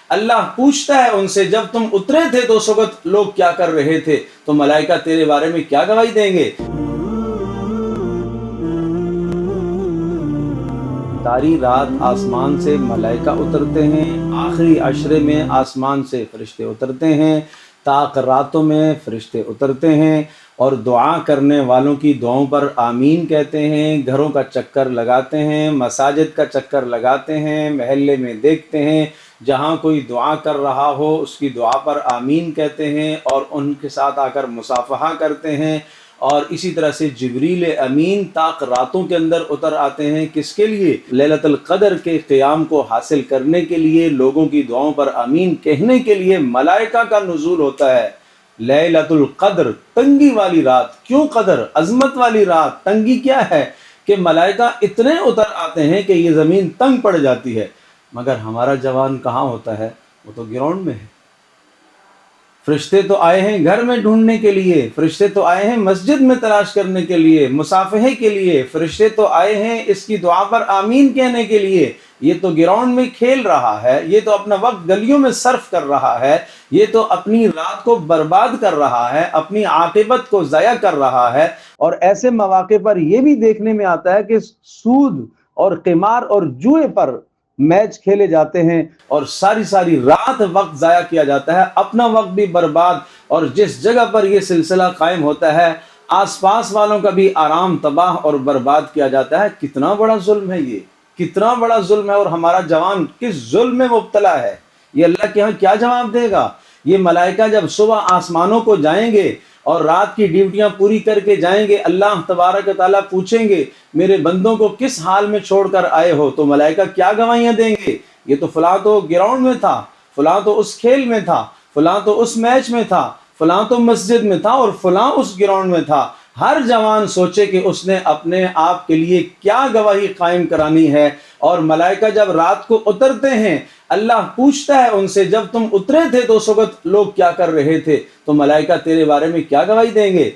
اللہ پوچھتا ہے ان سے جب تم اترے تھے تو اس وقت لوگ کیا کر رہے تھے، تو ملائکہ تیرے بارے میں کیا گواہی دیں گے؟ ساری رات آسمان سے ملائکہ اترتے ہیں، آخری عشرے میں آسمان سے فرشتے اترتے ہیں، طاق راتوں میں فرشتے اترتے ہیں اور دعا کرنے والوں کی دعاؤں پر آمین کہتے ہیں، گھروں کا چکر لگاتے ہیں، مساجد کا چکر لگاتے ہیں، محلے میں دیکھتے ہیں، جہاں کوئی دعا کر رہا ہو اس کی دعا پر آمین کہتے ہیں اور ان کے ساتھ آ کر مصافحہ کرتے ہیں۔ اور اسی طرح سے جبریل امین طاق راتوں کے اندر اتر آتے ہیں، کس کے لیے؟ لیلۃ القدر کے قیام کو حاصل کرنے کے لیے، لوگوں کی دعاؤں پر آمین کہنے کے لیے ملائکہ کا نزول ہوتا ہے۔ لیلۃ القدر، تنگی والی رات۔ کیوں قدر؟ عظمت والی رات۔ تنگی کیا ہے کہ ملائکہ اتنے اتر آتے ہیں کہ یہ زمین تنگ پڑ جاتی ہے، مگر ہمارا جوان کہاں ہوتا ہے؟ وہ تو گراؤنڈ میں ہے۔ فرشتے تو آئے ہیں گھر میں ڈھونڈنے کے لیے، فرشتے تو آئے ہیں مسجد میں تلاش کرنے کے لیے، مصافحے کے لیے، فرشتے تو آئے ہیں اس کی دعا پر آمین کہنے کے لیے۔ یہ تو گراؤنڈ میں کھیل رہا ہے، یہ تو اپنا وقت گلیوں میں صرف کر رہا ہے، یہ تو اپنی رات کو برباد کر رہا ہے، اپنی عاقبت کو ضائع کر رہا ہے۔ اور ایسے مواقع پر یہ بھی دیکھنے میں آتا ہے کہ سود اور قمار اور جوئے پر میچ کھیلے جاتے ہیں اور ساری ساری رات وقت ضائع کیا جاتا ہے، اپنا وقت بھی برباد، اور جس جگہ پر یہ سلسلہ قائم ہوتا ہے آس پاس والوں کا بھی آرام تباہ اور برباد کیا جاتا ہے۔ کتنا بڑا ظلم ہے یہ، کتنا بڑا ظلم ہے، اور ہمارا جوان کس ظلم میں مبتلا ہے۔ یہ اللہ کے ہاں کیا جواب دے گا؟ یہ ملائکہ جب صبح آسمانوں کو جائیں گے اور رات کی ڈیوٹیاں پوری کر کے جائیں گے، اللہ تبارک و تعالیٰ پوچھیں گے میرے بندوں کو کس حال میں چھوڑ کر آئے ہو، تو ملائکہ کیا گواہیاں دیں گے؟ یہ تو فلاں تو گراؤنڈ میں تھا، فلاں تو اس کھیل میں تھا، فلاں تو اس میچ میں تھا، فلاں تو مسجد میں تھا، اور فلاں اس گراؤنڈ میں تھا۔ ہر جوان سوچے کہ اس نے اپنے آپ کے لیے کیا گواہی قائم کرانی ہے۔ اور ملائکہ جب رات کو اترتے ہیں، اللہ پوچھتا ہے ان سے جب تم اترے تھے تو اس وقت لوگ کیا کر رہے تھے، تو ملائکہ تیرے بارے میں کیا گواہی دیں گے؟